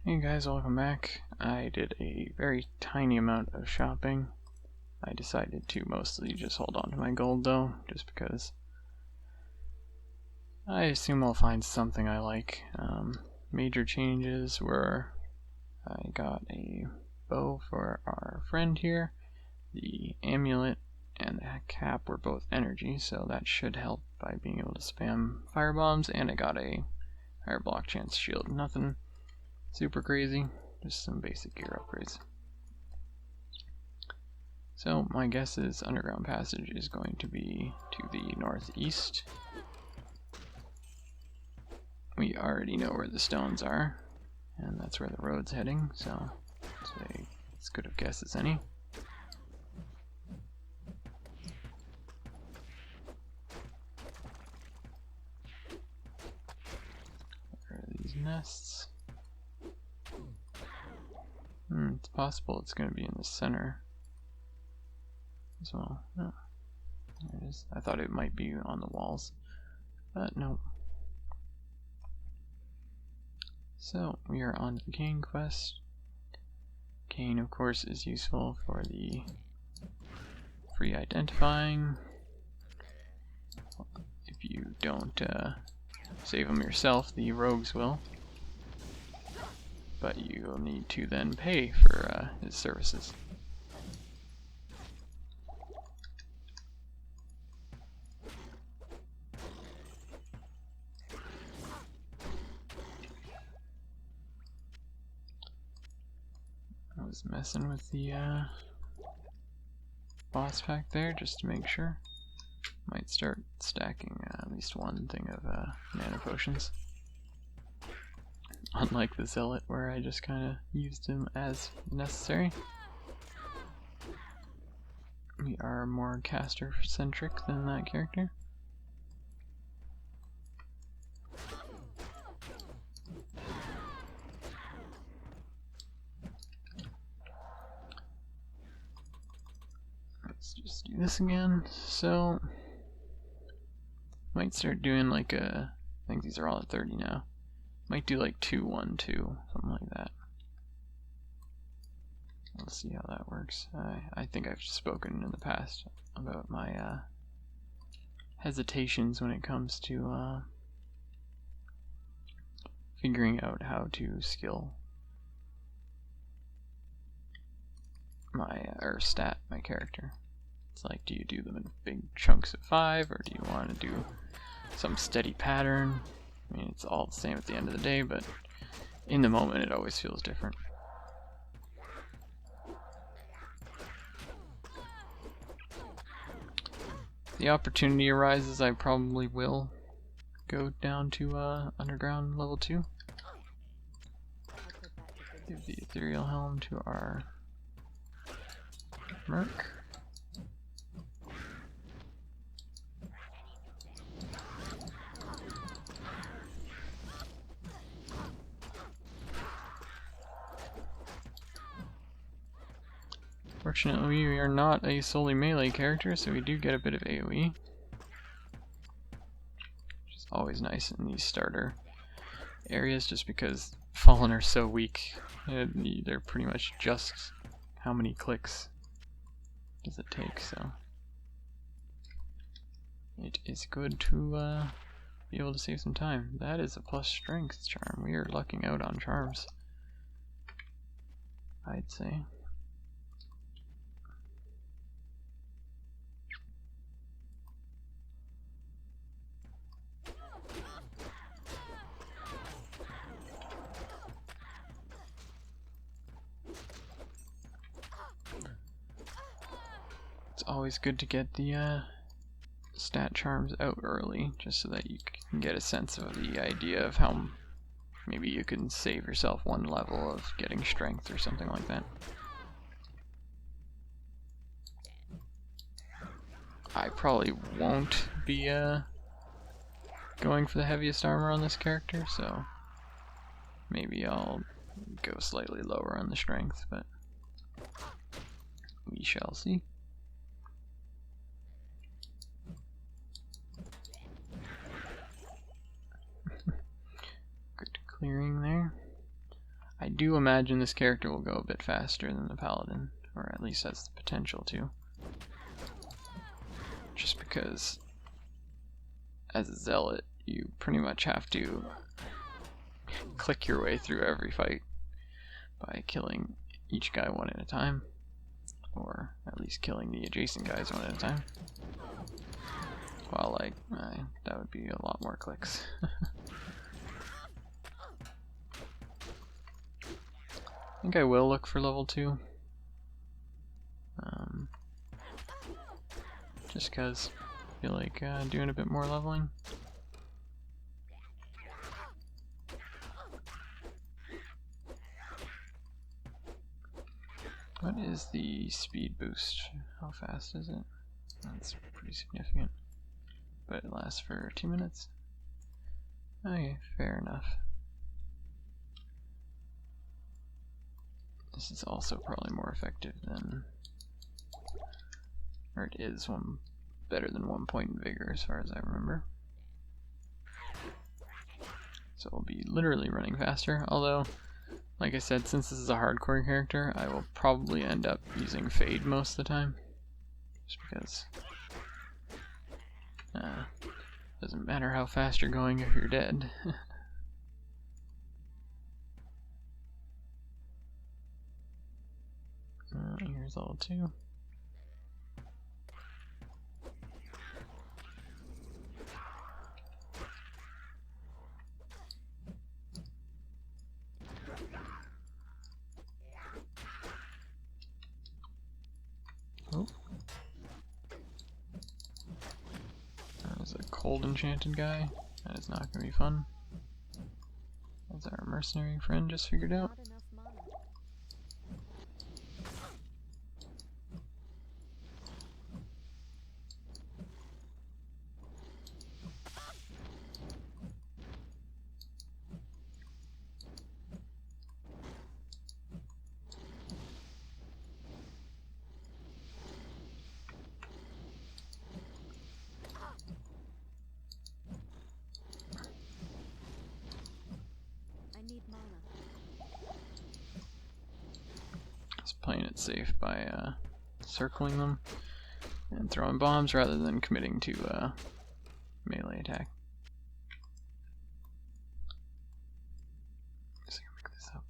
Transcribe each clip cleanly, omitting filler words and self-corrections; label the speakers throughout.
Speaker 1: Hey guys, welcome back. I did a very tiny amount of shopping. I decided to mostly just hold on to my gold though, just because I assume I'll find something I like. Major changes were I got a bow for our friend here, the amulet and the cap were both energy, so that should help by being able to spam firebombs, and I got a higher block chance shield. Nothing super crazy, just some basic gear upgrades. So my guess is underground passage is going to be to the northeast. We already know where the stones are, and that's where the road's heading, so it's as good of guess as any. Where are these nests? It's possible it's going to be in the center as well. Oh, there it is. I thought it might be on the walls, but no. So we are on the Cain quest. Cain, of course, is useful for the free identifying. If you don't save them yourself, the rogues will. But you'll need to then pay for his services. I was messing with the boss pack there just to make sure. Might start stacking at least one thing of mana potions. Unlike the Zealot, where I just kind of used him as necessary. We are more caster-centric than that character. Let's just do this again. So, might start doing like a, I think these are all at 30 now. Might do like 2, 1, 2, something like that. We'll see how that works. I think I've spoken in the past about my hesitations when it comes to figuring out how to skill my or stat my character. It's like, do you do them in big chunks of 5, or do you want to do some steady pattern? I mean, it's all the same at the end of the day, but in the moment it always feels different. If the opportunity arises, I probably will go down to underground level 2. Give the ethereal helm to our merc. Fortunately, we are not a solely melee character, so we do get a bit of AoE. Which is always nice in these starter areas, just because Fallen are so weak. They're pretty much just how many clicks does it take, so it is good to be able to save some time. That is a plus strength charm. We are lucking out on charms, I'd say. It's always good to get the stat charms out early, just so that you can get a sense of the idea of how maybe you can save yourself one level of getting strength or something like that. I probably won't be going for the heaviest armor on this character, so maybe I'll go slightly lower on the strength, but we shall see. Good clearing there. I do imagine this character will go a bit faster than the paladin, or at least has the potential to. Just because as a zealot, you pretty much have to click your way through every fight by killing each guy one at a time, or at least killing the adjacent guys one at a time. While, like, that would be a lot more clicks. I think I will look for level 2. Just because I feel like doing a bit more leveling. What is the speed boost? How fast is it? That's pretty significant. But it lasts for 2 minutes. Okay, fair enough. This is also probably more effective than, or it is better than 1 point in vigor as far as I remember. So we'll be literally running faster, although, like I said, since this is a hardcore character, I will probably end up using Fade most of the time. Just because doesn't matter how fast you're going if you're dead. Here's level 2. Oh. There's a cold enchanted guy. That is not going to be fun. As our mercenary friend just figured out. Playing it safe by circling them and throwing bombs rather than committing to melee attack. Just gonna pick this up.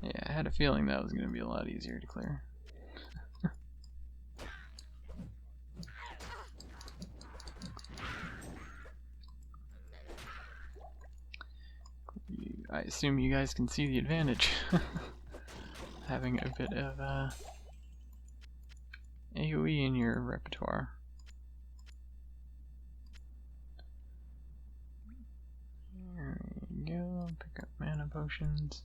Speaker 1: Yeah, I had a feeling that was going to be a lot easier to clear. I assume you guys can see the advantage. Having a bit of AoE in your repertoire. There we go, pick up mana potions.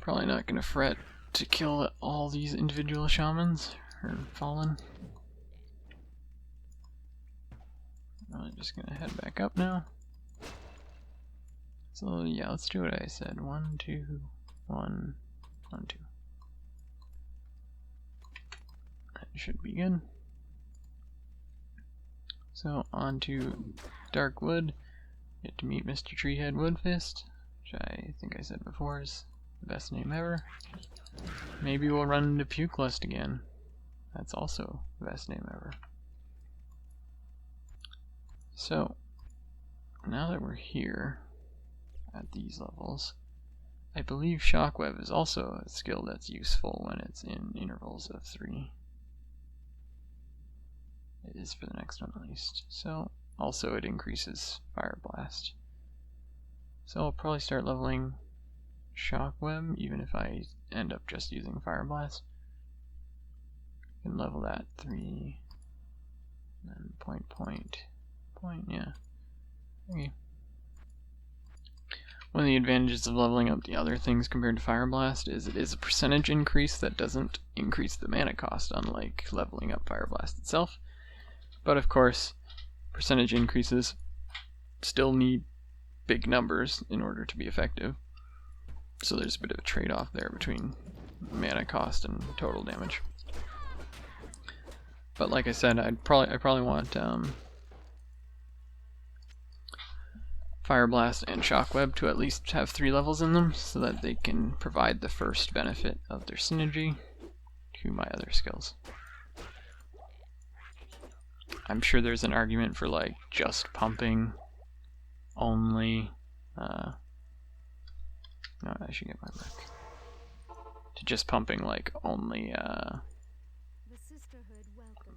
Speaker 1: Probably not gonna fret to kill all these individual shamans, or fallen. I'm just gonna head back up now. So yeah, let's do what I said. 1, 2, 1, 1, 2. That should be good. So on to Darkwood. Get to meet Mr. Treehead Woodfist, which I think I said before is the best name ever. Maybe we'll run into Pukelust again. That's also the best name ever. So, now that we're here at these levels, I believe Shockweb is also a skill that's useful when it's in intervals of 3. It is for the next one at least. So, also it increases Fire Blast. So I'll probably start leveling Shockweb, even if I end up just using Fire Blast. I can level that 3, and then point, yeah. Okay. One of the advantages of leveling up the other things compared to Fire Blast is it is a percentage increase that doesn't increase the mana cost, unlike leveling up Fire Blast itself. But of course, percentage increases still need big numbers in order to be effective. So there's a bit of a trade-off there between mana cost and total damage. But like I said, I probably want Fire Blast and Shockweb to at least have 3 levels in them, so that they can provide the first benefit of their synergy to my other skills. I'm sure there's an argument for like just pumping only. No, I should get my back. To just pumping like only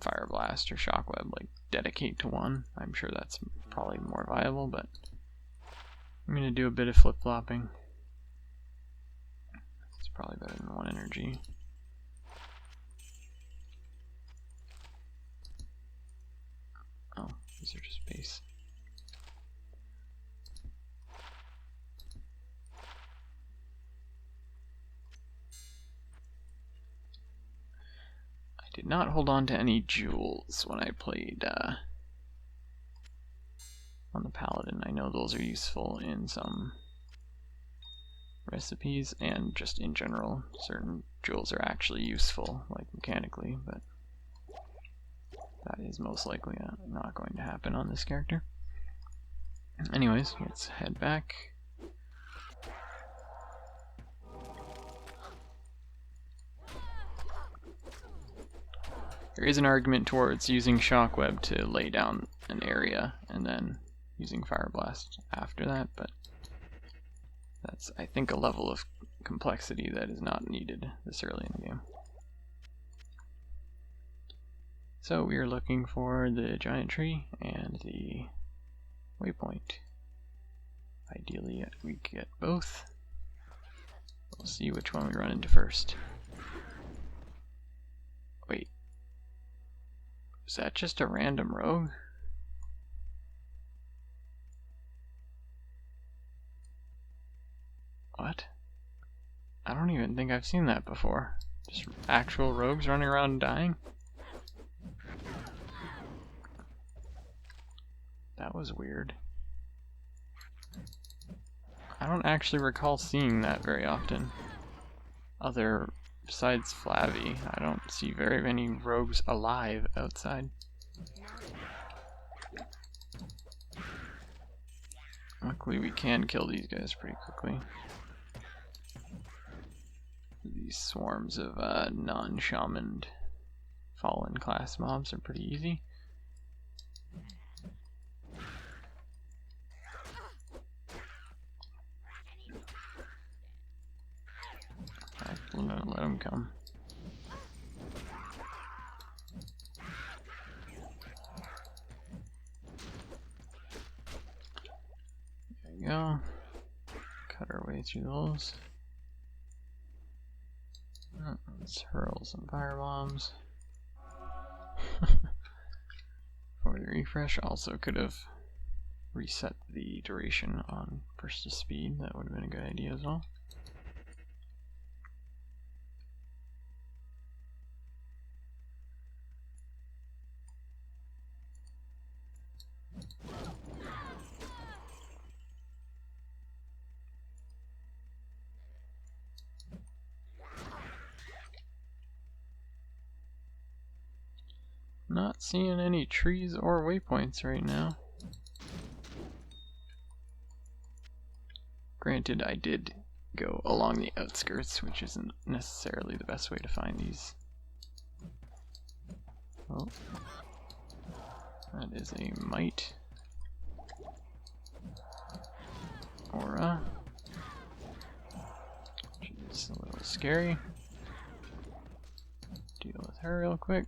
Speaker 1: Fire Blast or Shockweb, like dedicate to one. I'm sure that's probably more viable, but I'm going to do a bit of flip-flopping. It's probably better than 1 energy. Oh, these are just base. I did not hold on to any jewels when I played on the Paladin. I know those are useful in some recipes, and just in general, certain jewels are actually useful, like mechanically, but that is most likely not going to happen on this character. Anyways, let's head back. There is an argument towards using Shockweb to lay down an area and then using Fire Blast after that, but that's, I think, a level of complexity that is not needed this early in the game. So we are looking for the giant tree and the waypoint. Ideally, we get both. We'll see which one we run into first. Wait. Is that just a random rogue? What? I don't even think I've seen that before. Just actual rogues running around dying? That was weird. I don't actually recall seeing that very often. Besides Flavy, I don't see very many rogues alive outside. Luckily we can kill these guys pretty quickly. These swarms of non-shamaned fallen class mobs are pretty easy. I'm gonna let them come. There we go. Cut our way through those. Let's hurl some fire bombs. For the refresh, also could have reset the duration on burst to speed. That would have been a good idea as well. Not seeing any trees or waypoints right now. Granted, I did go along the outskirts, which isn't necessarily the best way to find these. Oh, that is a mite aura, which is a little scary. Deal with her real quick.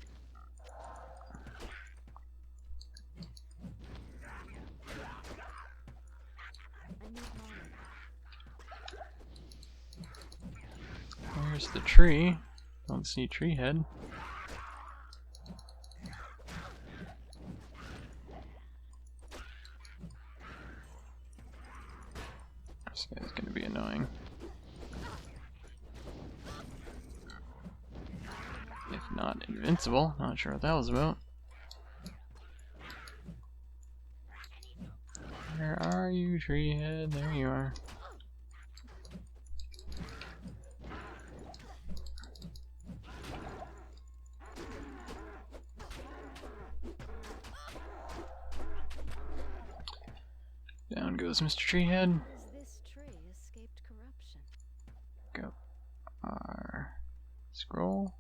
Speaker 1: There's the tree. Don't see tree head. This It's gonna be annoying. If not invincible, not sure what that was about. Where are you, treehead? There you are. Down goes Mr. Treehead.
Speaker 2: This tree escaped corruption.
Speaker 1: Go. Our scroll.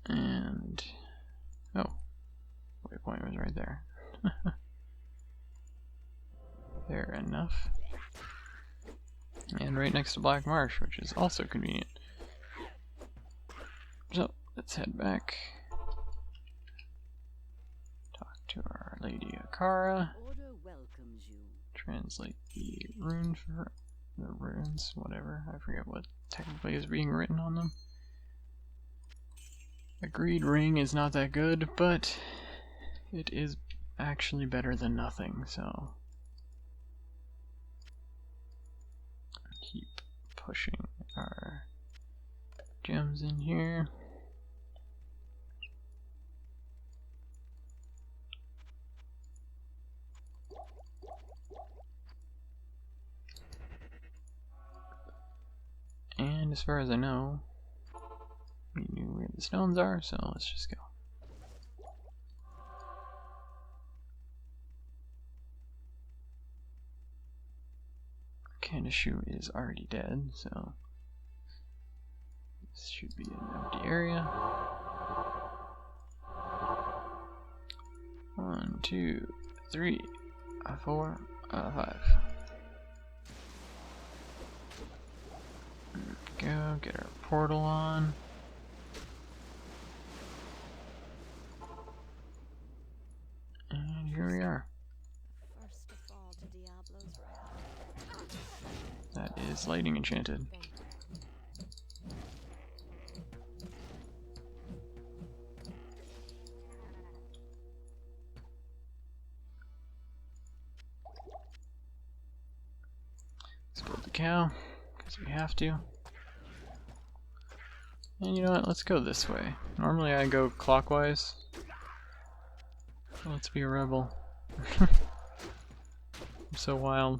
Speaker 1: And oh, waypoint was right there. Fair enough. And right next to Black Marsh, which is also convenient. So let's head back. Talk to our Lady Akara.
Speaker 2: Order welcomes you.
Speaker 1: Translate the rune for her. The runes, whatever. I forget what technically is being written on them. A greed ring is not that good, but it is actually better than nothing, so keep pushing our gems in here. And as far as I know, we knew where the stones are, so let's just go. Canashu is already dead, so this should be an empty area. 1, 2, 3, 4, 5. There we go, get our portal on. And here we are.
Speaker 2: First to fall to Diablo's wrath.
Speaker 1: That is lighting enchanted. Let's build the cow, because we have to. And you know what, let's go this way. Normally I go clockwise. Let's be a rebel. I'm so wild.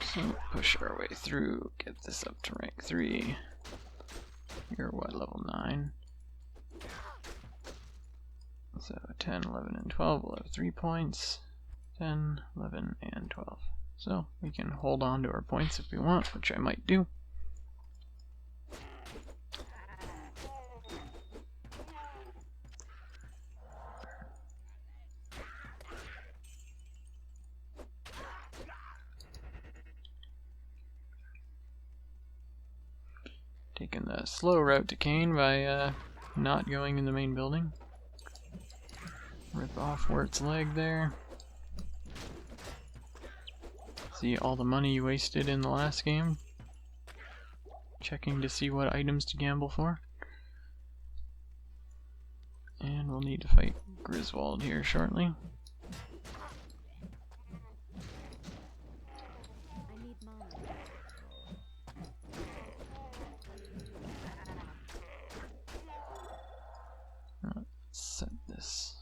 Speaker 1: So push our way through, get this up to rank 3. You're what, level 9? So 10, 11, and 12 will have 3 points. 10, 11, and 12. So we can hold on to our points if we want, which I might do. Taking the slow route to Cain by not going in the main building. Rip off Wert's leg there. See all the money you wasted in the last game. Checking to see what items to gamble for. And we'll need to fight Griswold here shortly.
Speaker 2: I need mana.
Speaker 1: Let's set this.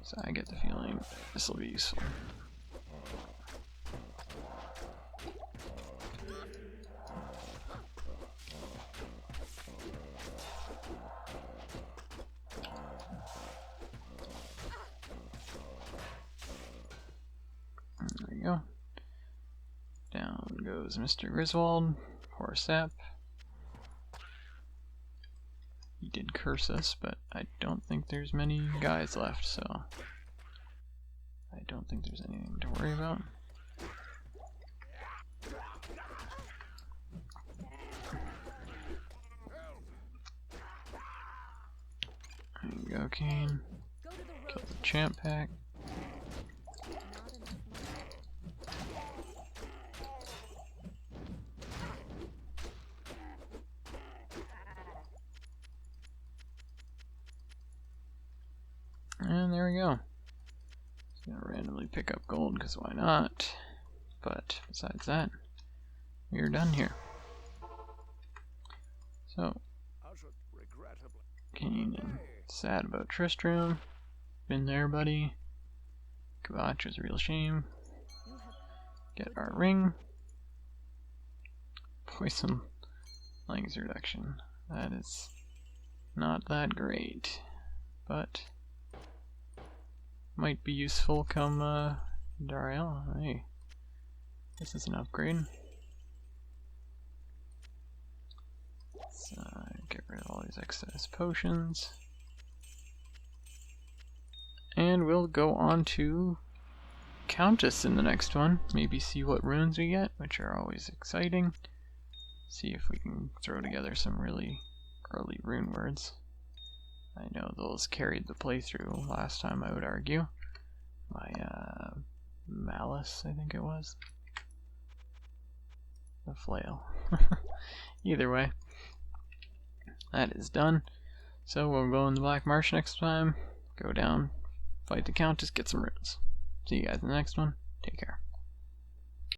Speaker 1: So I get the feeling this will be useful. There we go. Down goes Mr. Griswold. Poor sap. He did curse us, but I don't think there's many guys left, so I don't think there's anything to worry about. There you go, Cain. Kill the champ pack. And there we go. Just gonna randomly pick up gold because why not? But besides that, we are done here. So, Cain and sad about Tristram. Been there, buddy. Kvatch was a real shame. Get our ring. Poison length reduction. That is not that great, but might be useful come Dariel. Hey, this is an upgrade. Let's get rid of all these excess potions. And we'll go on to Countess in the next one. Maybe see what runes we get, which are always exciting. See if we can throw together some really early rune words. I know those carried the playthrough last time, I would argue. My Malice, I think it was. The flail. Either way, that is done. So we'll go in the Black Marsh next time, go down, fight the Countess, get some runes. See you guys in the next one. Take care.